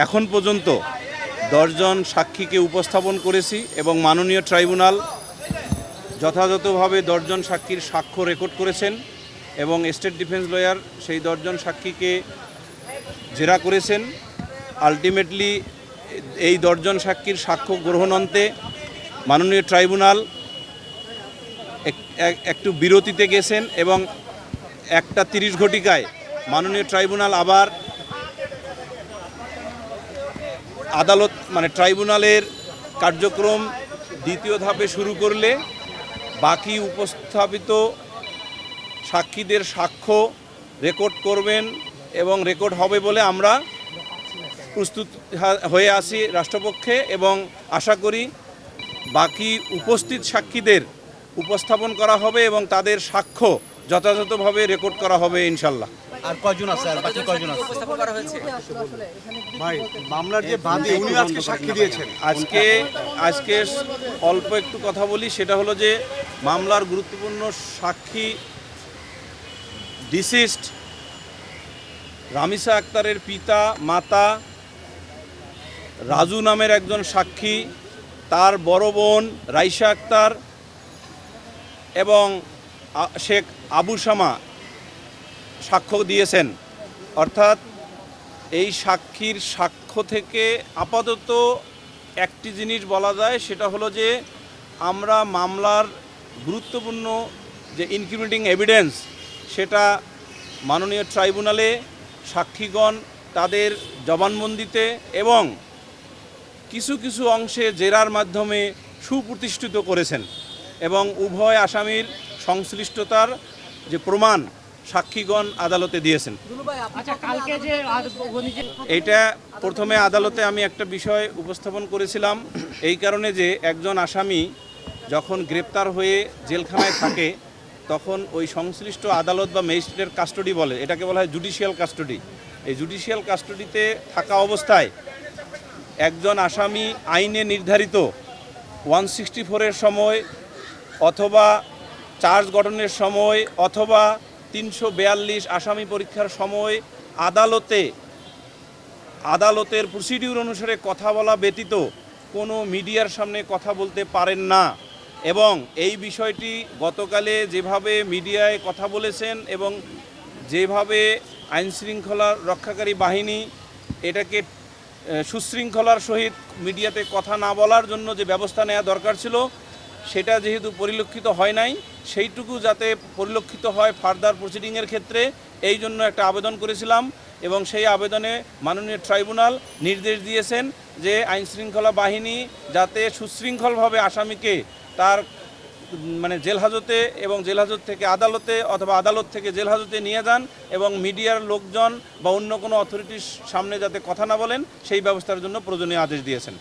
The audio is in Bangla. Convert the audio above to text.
এখন পর্যন্ত 10 জন সাক্ষীকে উপস্থাপন করেছি এবং মাননীয় ট্রাইব্যুনাল যথাযথভাবে 10 জন সাক্ষীর সাক্ষ্য রেকর্ড করেছেন এবং স্টেট ডিফেন্স লয়ার সেই 10 জন সাক্ষীকে জেরা করেছেন। আলটিমেটলি এই 10 জন সাক্ষীর সাক্ষ্য গ্রহণান্তে মাননীয় ট্রাইব্যুনাল একটু বিরতিতে গেছেন এবং 1:30 ঘটিকায় মাননীয় ট্রাইব্যুনাল আবার আদালত ট্রাইব্যুনালের কার্যক্রম দ্বিতীয় ধাপে শুরু করলে বাকি উপস্থাপিত সাক্ষীদের সাক্ষ্য রেকর্ড করবেন এবং রেকর্ড হবে বলে আমরা প্রস্তুত হয়ে আছি রাষ্ট্রপক্ষে এবং আশা করি বাকি উপস্থিত সাক্ষীদের উপস্থাপন করা হবে এবং তাদের সাক্ষ্য যথাযথভাবে রেকর্ড করা হবে ইনশাল্লাহ। আর কয়জন আছে, আর বাকি কয়জন আছে উপস্থাপন করা হয়েছে? ভাই, মামলার যে বাদী উনি আজকে সাক্ষী দিয়েছেন। আজকে অল্প একটু কথা বলি, সেটা হলো যে মামলার গুরুত্বপূর্ণ সাক্ষী ডিসিস্ট রামিসা আক্তারের পিতা মাতা রাজু নামের একজন সাক্ষী, তার বড় বোন রাইসা আক্তার এবং শেখ আবু শামা সাক্ষ্য দিয়েছেন। অর্থাৎ এই সাক্ষীর সাক্ষ্য থেকে আপাতত একটি জিনিস বলা যায়, সেটা হলো যে আমরা মামলার গুরুত্বপূর্ণ যে ইনক্রিমিনেটিং এভিডেন্স সেটা মাননীয় ট্রাইব্যুনালে সাক্ষীগণ তাদের জবানবন্দিতে এবং কিছু কিছু অংশে জেরার মাধ্যমে সুপ্রতিষ্ঠিত করেছেন এবং উভয় আসামির সংশ্লিষ্টতার যে প্রমাণ সাক্ষীগণ আদালতে দিয়েছেন। এইটা প্রথমে আদালতে আমি একটা বিষয় উপস্থাপন করেছিলাম এই কারণে যে একজন আসামি যখন গ্রেপ্তার হয়ে জেলখানায় থাকে তখন ওই সংশ্লিষ্ট আদালত বা ম্যাজিস্ট্রেটের কাস্টডি বলে, এটাকে বলা হয় জুডিশিয়াল কাস্টডি। এই জুডিশিয়াল কাস্টডিতে থাকা অবস্থায় একজন আসামি আইনে নির্ধারিত 164-এর সময় অথবা চার্জ গঠনের সময় অথবা 342 আসামি পরীক্ষার সময় আদালতের প্রসিডিউর অনুসারে কথা বলা ব্যতীত কোনো মিডিয়ার সামনে কথা বলতে পারেন না। এবং এই বিষয়টি গতকালে যেভাবে মিডিয়ায় কথা বলেছেন এবং যেভাবে আইনশৃঙ্খলা রক্ষাকারী বাহিনী এটাকে সুশৃঙ্খলার সহিত মিডিয়াতে কথা না বলার জন্য যে ব্যবস্থা নেওয়া দরকার ছিল সেটা যেহেতু পরিলক্ষিত হয় নাই, সেইটুকু যাতে পরিলক্ষিত হয় ফার্দার প্রসিডিংয়ের ক্ষেত্রে, এই জন্য একটা আবেদন করেছিলাম এবং সেই আবেদনে মাননীয় ট্রাইব্যুনাল নির্দেশ দিয়েছেন যে আইনশৃঙ্খলা বাহিনী যাতে সুশৃঙ্খলভাবে আসামিকে তার জেলহাজতে এবং জেলহাজত থেকে আদালতে অথবা আদালত থেকে জেলহাজতে নিয়ে যান এবং মিডিয়ার লোকজন বা অন্য কোনো অথরিটির সামনে যাতে কথা না বলেন সেই ব্যবস্থার জন্য প্রয়োজনীয় আদেশ দিয়েছেন।